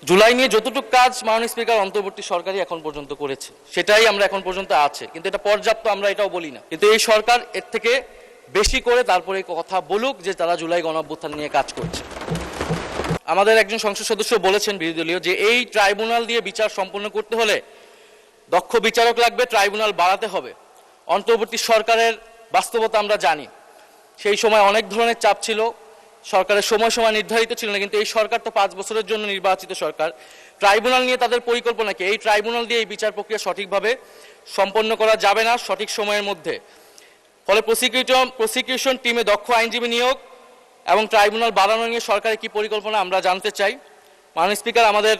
জুলাই নিয়ে যতটুকু কাজ মাননীয় স্পিকার অন্তর্বর্তী সরকারই এখন পর্যন্ত করেছে সেটাই আমরা এখন পর্যন্ত আছে, কিন্তু এটা পর্যাপ্ত আমরা এটাও বলি না। কিন্তু এই সরকার এর থেকে বেশি করে তারপরে কথা বলুক যে তারা জুলাই গণঅভ্যুত্থান নিয়ে কাজ করছে। আমাদের একজন সংসদ সদস্য বলেছেন বিরোধী দলীয় যে এই ট্রাইব্যুনাল দিয়ে বিচার সম্পন্ন করতে হলে দক্ষ বিচারক লাগবে, ট্রাইব্যুনাল বাড়াতে হবে। অন্তর্বর্তী সরকারের বাস্তবতা আমরা জানি, সেই সময় অনেক ধরনের চাপ ছিল, সরকারের সময় নির্ধারিত ছিল না, কিন্তু এই সরকার তো 5 বছরের জন্য নির্বাচিত সরকার। ট্রাইব্যুনাল নিয়ে তাদের পরিকল্পনা কি? এই ট্রাইব্যুনাল দিয়ে এই বিচার প্রক্রিয়া সঠিকভাবে সম্পন্ন করা যাবে না সঠিক সময়ের মধ্যে। ফলে প্রসিকিউশন টিমে দক্ষ আইনজীবী নিয়োগ এবং ট্রাইব্যুনাল বাড়ানো নিয়ে সরকারের কি পরিকল্পনা আমরা জানতে চাই। মাননীয় স্পিকার, আমাদের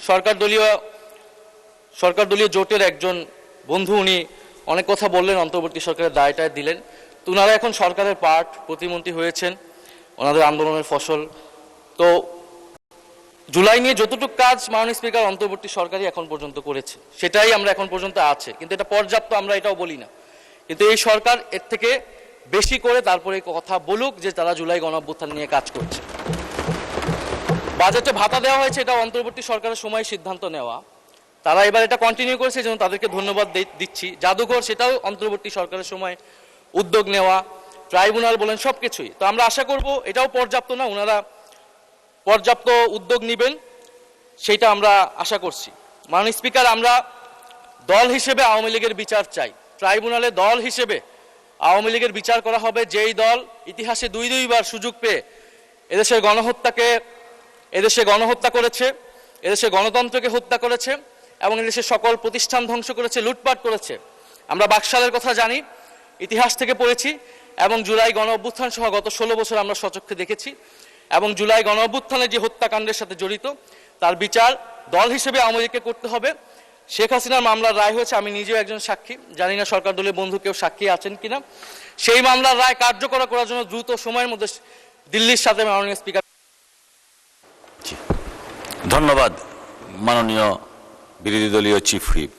সরকার দলীয় জোটের একজন বন্ধু উনি অনেক কথা বললেন, অন্তর্বর্তী সরকারের দায়টা দিলেন। তো ওনারা এখন সরকারের পার্ট, প্রতিমন্ত্রী হয়েছেন, ওনাদের আন্দোলনের ফসল। তো জুলাই নিয়ে যতটুকু কাজ মাননীয় স্পিকার অন্তর্বর্তী সরকারই এখন পর্যন্ত করেছে সেটাই আমরা এখন পর্যন্ত আছে, কিন্তু এটা পর্যাপ্ত আমরা এটাও বলি না। কিন্তু এই সরকার এর থেকে বেশি করে তারপরে কথা বলুক যে তারা জুলাই গণঅভ্যুত্থান নিয়ে কাজ করছে। বাজেটে ভাতা দেওয়া হয়েছে, এটা অন্তর্বর্তী সরকারের সময় সিদ্ধান্ত নেওয়া, তারা এবার এটা কন্টিনিউ করেছে, যেমন তাদেরকে ধন্যবাদ দিচ্ছি। জাদুঘর, সেটাও অন্তর্বর্তী সরকারের সময় উদ্যোগ নেওয়া, ট্রাইব্যুনাল বলেন সবকিছুই। তো আমরা আশা করব এটাও পর্যাপ্ত না, ওনারা পর্যাপ্ত উদ্যোগ নেবেন সেটা আমরা আশা করছি। মাননীয় স্পিকার, আমরা দল হিসেবে আওয়ামী লীগের বিচার চাই। ট্রাইব্যুনালে দল হিসেবে আওয়ামী লীগের বিচার করা হবে, যেই দল ইতিহাসে দুইবার সুযোগ পেয়ে এদেশে গণহত্যা করেছে, এদেশে গণতন্ত্রকে হত্যা করেছে এবং এদেশের সকল প্রতিষ্ঠান ধ্বংস করেছে, লুটপাট করেছে। আমরা বাকশালের কথা জানি, ইতিহাস থেকে পড়েছি, এবং জুলাই গণঅভ্যুত্থান সহ গত 16 বছর আমরা স্বচক্ষে দেখেছি। এবং জুলাই গণঅভ্যুত্থানের যে হত্যাকাণ্ডের সাথে জড়িত তার বিচার দল হিসেবে আওয়ামী লীগকে করতে হবে। শেখ হাসিনার মামলার রায় হয়েছে, আমি নিজেও একজন সাক্ষী, জানি না সরকার দলের বন্ধু কেউ সাক্ষী আছেন কিনা। সেই মামলার রায় কার্যকর করার জন্য দ্রুত সময়ের মধ্যে দিল্লির সাথে মাননীয় স্পিকার। ধন্যবাদ মাননীয় বিরোধী দলীয় চিফ হুইপ।